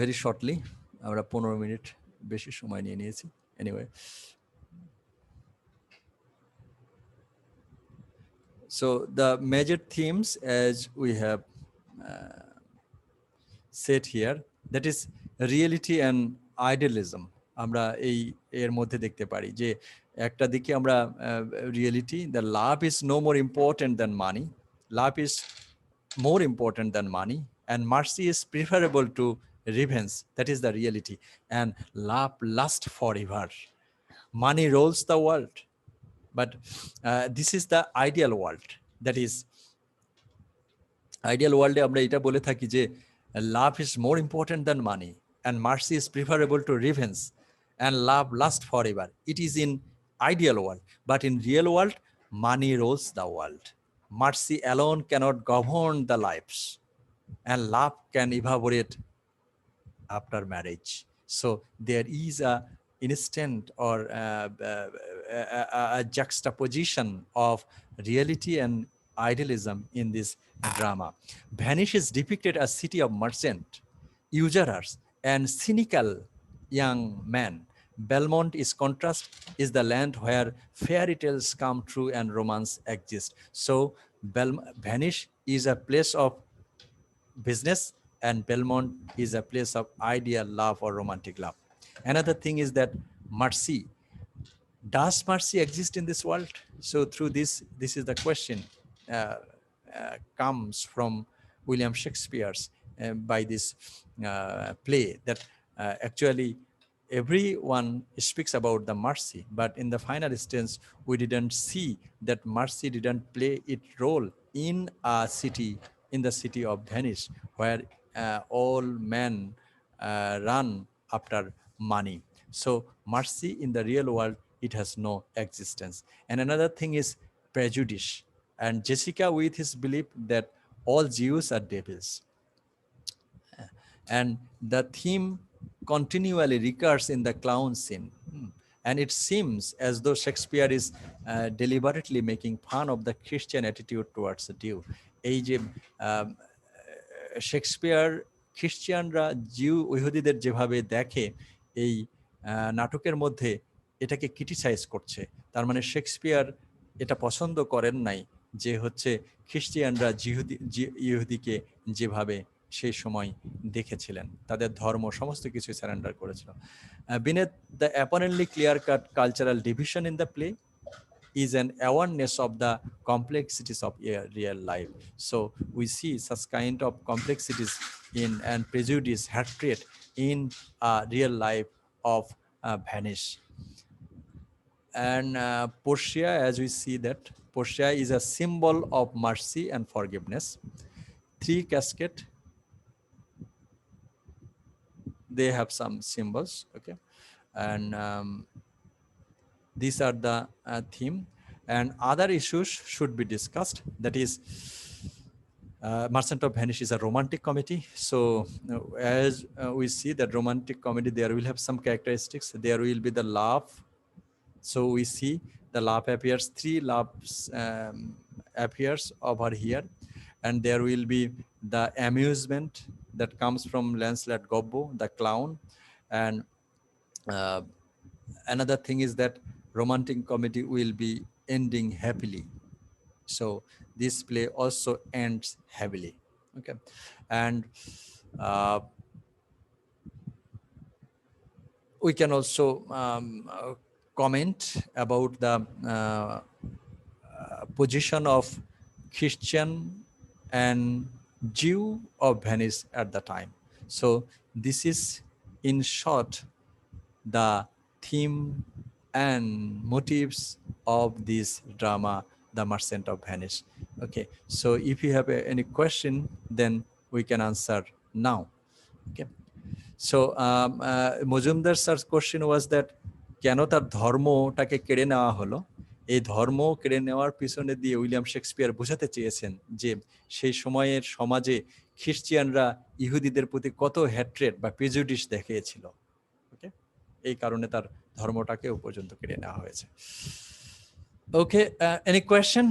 very shortly, আমরা 15 minute বেশি সময় নিয়ে নিয়েছি। Anyway, so the major themes, as we have said here, that is reality and idealism. আমরা এর মধ্যে দেখতে পারি যে একটা দিকে আমরা reality, the love is no more important than money. Love is more important than money, and mercy is preferable to revenge. That is the reality. And love lasts forever. Money rules the world, but this is the ideal world. That is ideal world. আমরা এটা বলে থাকি যে love is more important than money, and mercy is preferable to revenge, and love lasts forever. It is in ideal world, but in real world, money rules the world. Mercy alone cannot govern the lives, and love can evaporate after marriage. So there is a instant or a juxtaposition of reality and idealism in this drama. Vanish is depicted as city of merchant, usurers, and cynical young men. Belmont is contrast, is the land where fairy tales come true and romance exists. So Vanish is a place of business, and Belmont is a place of ideal love or romantic love. Another thing is that mercy. Does mercy exist in this world? So through this is the question comes from William Shakespeare's by this play, that actually everyone speaks about the mercy, but in the final instance, we didn't see that mercy didn't play its role in a city, in the city of Venice, where all men run after money. So mercy in the real world, it has no existence. And another thing is prejudice. And Jessica with his belief that all Jews are devils. And the theme continually recurs in the clown scene. And it seems as though Shakespeare is deliberately making fun of the Christian attitude towards the Jew. এই যে Shakespeare খ্রিস্টিয়ানরা জিউ ইহুদিদের যেভাবে দেখে এই নাটকের মধ্যে এটাকে criticise করছে। তার মানে শেক্সপিয়ার এটা পছন্দ করেন নাই যে হচ্ছে খ্রিস্টিয়ানরা ইহুদিকে যেভাবে সেই সময় দেখেছিলেন, তাদের ধর্ম সমস্ত কিছু সারেন্ডার করেছিল। Beneath the apparently clear-cut cultural division in the play is an awareness of the complexities of real life. So we see such kind of complexities in and prejudice, hatred in real life of Venice. And Portia, as we see that Portia is a symbol of mercy and forgiveness. Three cascade, they have some symbols, okay, and these are the theme, and other issues should be discussed. That is, Merchant of Venice is a romantic comedy. So as we see that romantic comedy, there will have some characteristics. There will be the love. So we see the love appears, three loves appears over here, and there will be the amusement that comes from Lancelot Gobbo, the clown. And another thing is that romantic comedy will be ending happily. So this play also ends heavily, okay. And we can also comment about the position of Christian and Jew of Venice at the time. So this is in short the theme and motives of this drama, The Merchant of Venice. Okay, so if you have any question, then we can answer now. Okay, so Mojumdar sir's question was that কেন তার ধর্মটাকে কেড়ে নেওয়া হলো। এই ধর্ম কেড়ে নেওয়ার পিছনে দিয়ে উইলিয়াম শেক্সপিয়ার বোঝাতে চেয়েছেন যে সেই সময়ের সমাজে খ্রিস্টিয়ানরা ইহুদিদের প্রতি কত হ্যাট্রেড বা প্রেজুডিস দেখিয়েছিল। ওকে, এই কারণে তার ধর্মটাকেও পর্যন্ত কেড়ে নেওয়া হয়েছে। Okay, any question?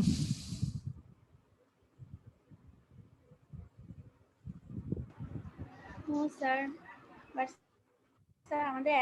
No, sir. But sir আমাদের